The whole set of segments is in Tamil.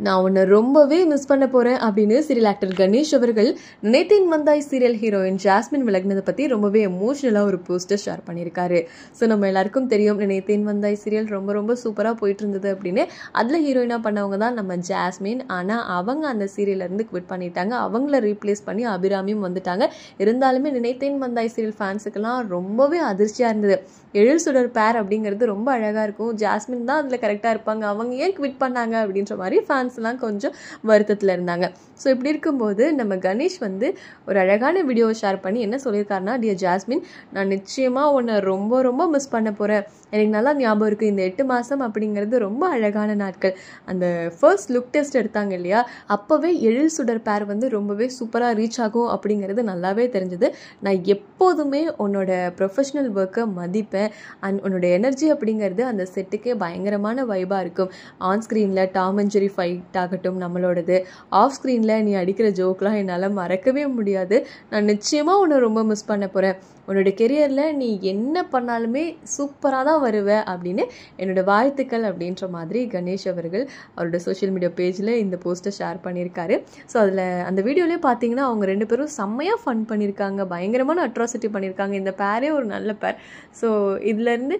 நான் உன்னை ரொம்பவே மிஸ் பண்ண போறேன் அப்படின்னு சீரியல் ஆக்டர் கணேஷ் அவர்கள் நினைத்தேன் வந்தாய் சீரியல் ஹீரோயின் ஜாஸ்மின் விலகினதை பத்தி ரொம்பவே எமோஷனலா ஒரு போஸ்டர் ஷேர் பண்ணியிருக்காரு. ஸோ நம்ம எல்லாருக்கும் தெரியும் நினைத்தேன் வந்தாய் சீரியல் ரொம்ப ரொம்ப சூப்பரா போயிட்டு இருந்தது அப்படின்னு. அதுல ஹீரோயினா பண்ணவங்க தான் நம்ம ஜாஸ்மின். ஆனா அவங்க அந்த சீரியல்ல இருந்து குவிட் பண்ணிட்டாங்க. அவங்கள ரீப்ளேஸ் பண்ணி அபிராமியும் வந்துட்டாங்க. இருந்தாலுமே நினைத்தேன் வந்தாய் சீரியல் ஃபேன்ஸுக்கெல்லாம் ரொம்பவே அதிர்ச்சியா இருந்தது. எழில் சுடர் பேர் அப்படிங்கிறது ரொம்ப அழகா இருக்கும். ஜாஸ்மின் தான் அதுல கரெக்டா இருப்பாங்க, அவங்க ஏன் குவிட் பண்ணாங்க அப்படின்ற மாதிரி ஃபேன்ஸ்லாம் கொஞ்சம் வருத்தத்தில் இருந்தாங்க. ஸோ இப்படி இருக்கும்போது நம்ம கணேஷ் வந்து ஒரு அழகான வீடியோவை ஷேர் பண்ணி என்ன சொல்லியிருக்காருன்னா, டியர் ஜாஸ்மின், நான் நிச்சயமாக உன்னை ரொம்ப ரொம்ப மிஸ் பண்ண போகிறேன். எனக்கு நல்லா ஞாபகம் இருக்குது, இந்த 8 மாதம் அப்படிங்கிறது ரொம்ப அழகான நாட்கள். அந்த ஃபர்ஸ்ட் லுக் டெஸ்ட் எடுத்தாங்க இல்லையா, அப்போவே எழில் சுடர் பேர் வந்து ரொம்பவே சூப்பராக ரீச் ஆகும் அப்படிங்கிறது நல்லாவே தெரிஞ்சுது. நான் எப்போதுமே உன்னோட ப்ரொஃபஷ்னல் ஒர்க்கை மதிப்பேன். அண்ட் உன்னோட எனர்ஜி அப்படிங்கிறது அந்த செட்டுக்கே பயங்கரமான வைபாக இருக்கும். ஆன் ஸ்க்ரீனில் டாம் அண்ட் ஜெர்ரி ஃபைட் ஆகட்டும் நம்மளோடது, ஆஃப் ஸ்க்ரீனில் நீ அடிக்கிற ஜோக்லாம் என்னால் மறக்கவே முடியாது. நான் நிச்சயமாக உன்னை ரொம்ப மிஸ் பண்ண போகிறேன். உன்னோட கெரியரில் நீ என்ன பண்ணாலுமே சூப்பராக தான் வருவ அப்படின்னு என்னோட வாழ்த்துக்கள் அப்படின்ற மாதிரி கணேஷ் அவர்கள் அவரோட சோஷியல் மீடியா பேஜில் இந்த போஸ்ட்டை ஷேர் பண்ணியிருக்காரு. ஸோ அதில் அந்த வீடியோலேயே பார்த்தீங்கன்னா அவங்க 2 பேரும் செம்மையாக ஃபன் பண்ணியிருக்காங்க, பயங்கரமான அட்ராசிட்டி பண்ணியிருக்காங்க. இந்த பேரே ஒரு நல்ல பேர். ஸோ இதுலேருந்து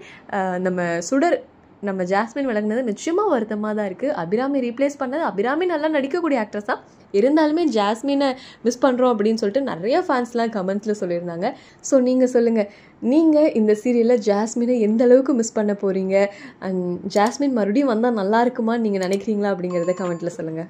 நம்ம ஜாஸ்மின் விலகினது நிச்சயமாக வருத்தமாக தான் இருக்குது. அபிராமி ரீப்ளேஸ் பண்ணது, அபிராமி நல்லா நடிக்கக்கூடிய ஆக்ட்ரஸ் தான், இருந்தாலுமே ஜாஸ்மினை மிஸ் பண்ணுறோம் அப்படின்னு சொல்லிட்டு நிறைய ஃபேன்ஸ்லாம் கமெண்ட்ஸில் சொல்லியிருந்தாங்க. ஸோ நீங்கள் சொல்லுங்கள், நீங்கள் இந்த சீரியலில் ஜாஸ்மினை எந்த அளவுக்கு மிஸ் பண்ண போகிறீங்க? அண்ட் ஜாஸ்மின் மறுபடியும் வந்தால் நல்லா இருக்குமான்னு நீங்கள் நினைக்கிறீங்களா அப்படிங்கிறத கமெண்ட்டில் சொல்லுங்கள்.